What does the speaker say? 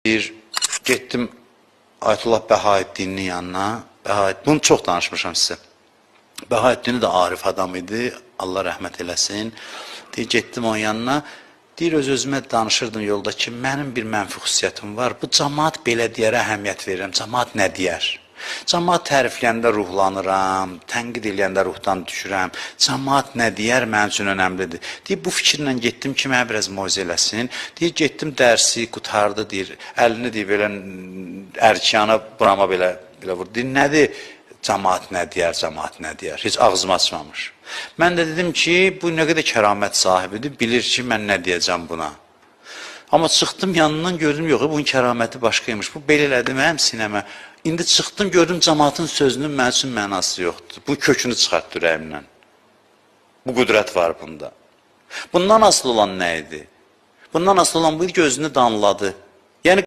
Getdim Ayətullah Bəhaəddinin yanına. Bunu çox danışmışam sizə. Bəhaəddin də arif adam idi. Allah rəhmət eləsin. Getdim onun yanına. Öz-özümə danışırdım yolda ki, mənim bir mənfi xüsusiyyətim var. Bu cəmaat belə deyərə əhəmiyyət verirəm. Cəmaat nə deyər? Cəmaat tərifləyəndə ruhlanıram, tənqid eləyəndə ruhdan düşürəm. Cəmaat nə deyər mənim üçün önəmlidir. Bu fikirlə getdim ki, mənə biraz moizə eləsin. Getdim dərsi qutardı, əlini belə ərkiyana burama belə vurdu. Nədir? Cəmaat nə deyər, cəmaat nə deyər? Heç ağzımı açmamış. Mən də dedim ki, bu nə qədər kəramət sahibidir, bilir ki, mən nə deyəcəm buna. Amma çıxdım yanından gördüm, yox, bunun kəraməti başqaymış. Bu belə elədi mənim sinəmə. İndi çıxdım, gördüm cəmaatın sözünün mənim üçün mənası yoxdur. Bu kökünü çıxartdı ürəyimdən. Bu qüdrət var bunda. Bundan asılı olan nə idi? Bundan asılı olan bu gözünü danladı. Yəni